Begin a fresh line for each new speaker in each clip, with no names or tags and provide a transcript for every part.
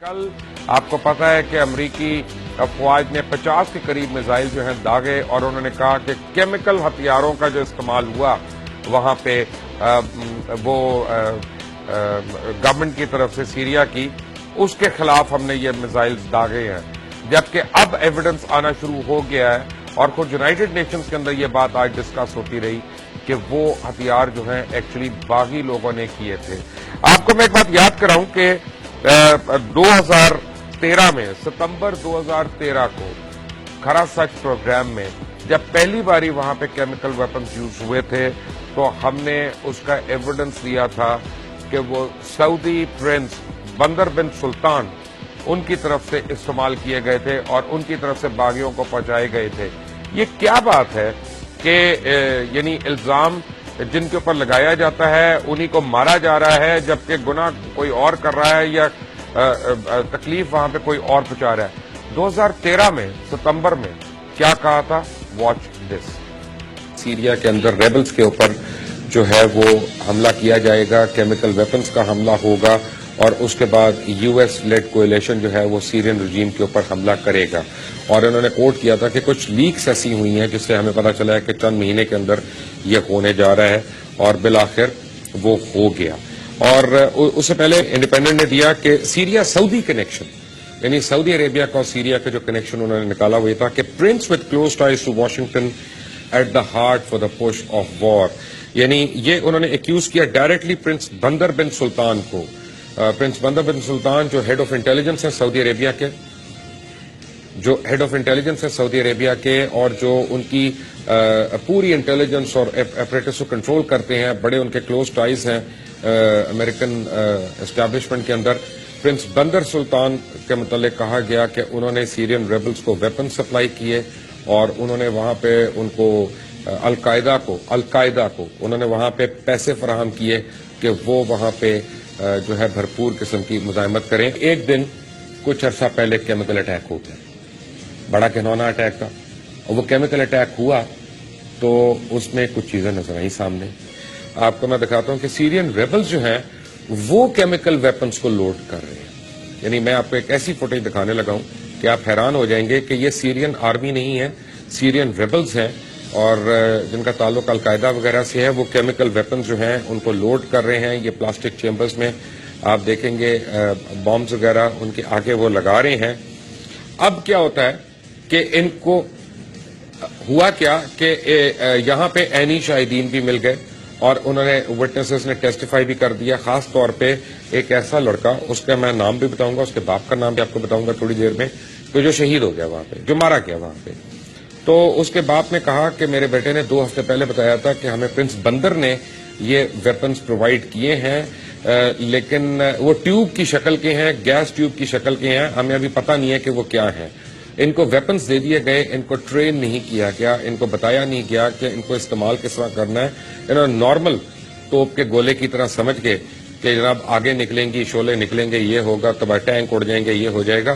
کل آپ کو پتا ہے کہ امریکی افواج نے 50 کے قریب میزائل جو ہیں داغے اور انہوں نے کہا کہ کیمیکل ہتھیاروں کا جو استعمال ہوا وہاں پہ وہ گورنمنٹ کی طرف سے سیریا کی اس کے خلاف ہم نے یہ میزائل داغے ہیں، جبکہ اب ایویڈنس آنا شروع ہو گیا ہے اور خود یونائیٹڈ نیشنز کے اندر یہ بات آج ڈسکس ہوتی رہی کہ وہ ہتھیار جو ہیں ایکچولی باغی لوگوں نے کیے تھے۔ آپ کو میں ایک بات یاد کراؤں کہ 2013 میں ستمبر 2013 کو کھرا سچ پروگرام میں جب پہلی باری وہاں پہ کیمیکل ویپنز یوز ہوئے تھے تو ہم نے اس کا ایویڈنس دیا تھا کہ وہ سعودی پرنس بندر بن سلطان ان کی طرف سے استعمال کیے گئے تھے اور ان کی طرف سے باغیوں کو پہنچائے گئے تھے۔ یہ کیا بات ہے کہ یعنی الزام جن کے اوپر لگایا جاتا ہے انہی کو مارا جا رہا ہے جبکہ گناہ کوئی اور کر رہا ہے یا تکلیف وہاں پہ کوئی اور پہنچا رہا ہے۔ 2013 میں ستمبر میں کیا کہا تھا؟ Watch this. سیریا کے اندر ریبلز کے اوپر جو ہے وہ حملہ کیا جائے گا، کیمیکل ویپنز کا حملہ ہوگا اور اس کے بعد یو ایس لیڈ کولیشن جو ہے وہ سیرین رجیم کے اوپر حملہ کرے گا، اور انہوں نے کوٹ کیا تھا کہ کچھ لیکس ایسی ہوئی ہیں جس سے ہمیں پتا چلا ہے کہ چند مہینے کے اندر یہ ہونے جا رہا ہے اور بالآخر وہ ہو گیا۔ اور اس سے پہلے انڈیپینڈنٹ نے دیا کہ سیریا سعودی کنیکشن، یعنی سعودی عربیہ کا اور سیریا کا جو کنیکشن انہوں نے نکالا وہ یہ تھا کہ prince with close ties to Washington at the heart for the push of war, یعنی یہ انہوں نے ایکیوز کیا ڈائریکٹلی پرنس بندر بن سلطان کو۔ پرنس بندر بن سلطان جو ہیڈ آف انٹیلیجنس ہے سعودی عربیہ کے، سعودی عربیہ کے اور جو ان کی پوری انٹیلیجنس اور اپریٹس کو کنٹرول کرتے ہیں، بڑے ان کے کلوز ٹائز ہیں امریکن اسٹیبلشمنٹ کے اندر۔ پرنس بندر سلطان کے متعلق کہا گیا کہ انہوں نے سیرین ریبلز کو ویپن سپلائی کیے اور انہوں نے وہاں پہ ان کو القاعدہ کو انہوں نے وہاں پہ پیسے فراہم کیے کہ وہ وہاں پہ جو ہے بھرپور قسم کی مزاحمت کریں۔ ایک دن کچھ عرصہ پہلے کیمیکل اٹیک ہو گیا، بڑا گھنونا اٹیک تھا، اور وہ کیمیکل اٹیک ہوا تو اس میں کچھ چیزیں نظر آئیں سامنے۔ آپ کو میں دکھاتا ہوں کہ سیرین ریبلز جو ہیں وہ کیمیکل ویپنز کو لوڈ کر رہے ہیں، یعنی میں آپ کو ایک ایسی فوٹیج دکھانے لگا ہوں کہ آپ حیران ہو جائیں گے کہ یہ سیرین آرمی نہیں ہے، سیرین ریبلز ہیں اور جن کا تعلق القاعدہ وغیرہ سے ہے، وہ کیمیکل ویپنز جو ہیں ان کو لوڈ کر رہے ہیں۔ یہ پلاسٹک چیمبرز میں آپ دیکھیں گے بامز وغیرہ ان کے آگے وہ لگا رہے ہیں۔ اب کیا ہوتا ہے کہ ان کو ہوا کیا کہ یہاں پہ عینی شاہدین بھی مل گئے اور انہوں نے وٹنسز نے ٹیسٹیفائی بھی کر دیا، خاص طور پہ ایک ایسا لڑکا، اس کا میں نام بھی بتاؤں گا، اس کے باپ کا نام بھی آپ کو بتاؤں گا تھوڑی دیر میں، تو جو شہید ہو گیا وہاں پہ، جو مارا گیا وہاں پہ۔ تو اس کے باپ نے کہا کہ میرے بیٹے نے 2 ہفتے پہلے بتایا تھا کہ ہمیں پرنس بندر نے یہ ویپنز پرووائڈ کیے ہیں، لیکن وہ ٹیوب کی شکل کے ہیں، گیس ٹیوب کی شکل کے ہیں، ہمیں ابھی پتہ نہیں ہے کہ وہ کیا ہیں۔ ان کو ویپنز دے دیے گئے، ان کو ٹرین نہیں کیا گیا، ان کو بتایا نہیں گیا کہ ان کو استعمال کس طرح کرنا ہے۔ انہوں نے نارمل توپ کے گولے کی طرح سمجھ کے کہ جناب آگے نکلیں گی، شعلے نکلیں گے، یہ ہوگا، کبھی ٹینک اڑ جائیں گے، یہ ہو جائے گا،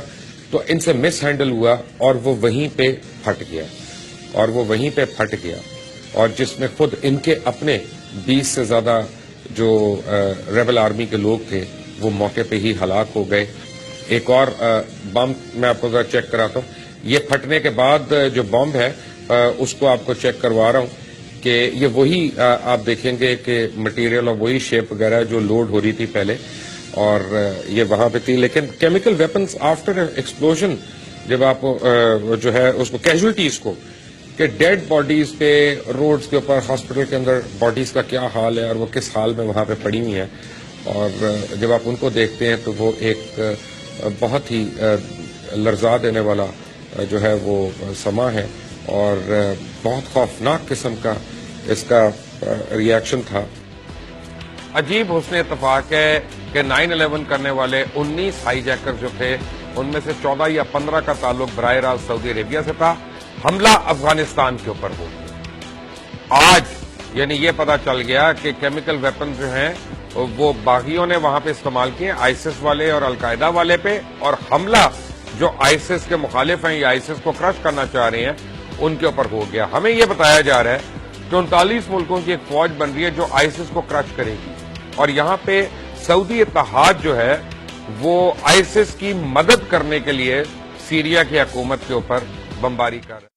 تو ان سے مس ہینڈل ہوا اور وہ وہیں پہ پھٹ گیا، اور جس میں خود ان کے اپنے 20 سے زیادہ جو ریبل آرمی کے لوگ تھے وہ موقع پہ ہی ہلاک ہو گئے۔ ایک اور بم میں آپ کو ذرا چیک کراتا ہوں، یہ پھٹنے کے بعد جو بم ہے اس کو آپ کو چیک کروا رہا ہوں کہ یہ وہی آپ دیکھیں گے کہ مٹیریل اور وہی شیپ وغیرہ جو لوڈ ہو رہی تھی پہلے، اور یہ وہاں پہ تھی۔ لیکن کیمیکل ویپنز آفٹر ایکسپلوژن جب آپ جو ہے اس کو کیجولٹیز کو کہ ڈیڈ باڈیز پہ روڈز کے اوپر ہاسپٹل کے اندر باڈیز کا کیا حال ہے اور وہ کس حال میں وہاں پہ پڑی ہوئی ہیں، اور جب آپ ان کو دیکھتے ہیں تو وہ ایک بہت ہی لرزا دینے والا جو ہے وہ سما ہے اور بہت خوفناک قسم کا اس کا ریاکشن تھا۔ عجیب حسن اتفاق ہے کہ 9/11 کرنے والے 19 ہائی جیکر جو تھے ان میں سے 14 یا 15 کا تعلق براہ راست سعودی عربیہ سے تھا۔ حملہ افغانستان کے اوپر ہو گیا۔ آج یعنی یہ پتا چل گیا کہ کیمیکل ویپن جو ہیں وہ باغیوں نے وہاں پہ استعمال کیے، آئیسس والے اور القاعدہ والے پہ، اور حملہ جو آئیسس کے مخالف ہیں یا آئیسس کو کرش کرنا چاہ رہے ہیں ان کے اوپر ہو گیا۔ ہمیں یہ بتایا جا رہا ہے کہ 39 ملکوں کی ایک فوج بن رہی ہے جو آئیسس کو کرش کرے گی، اور یہاں پہ سعودی اتحاد جو ہے وہ آئیسس کی مدد کرنے کے لیے سیریا کی حکومت کے اوپر بمباری کر رہے ہیں.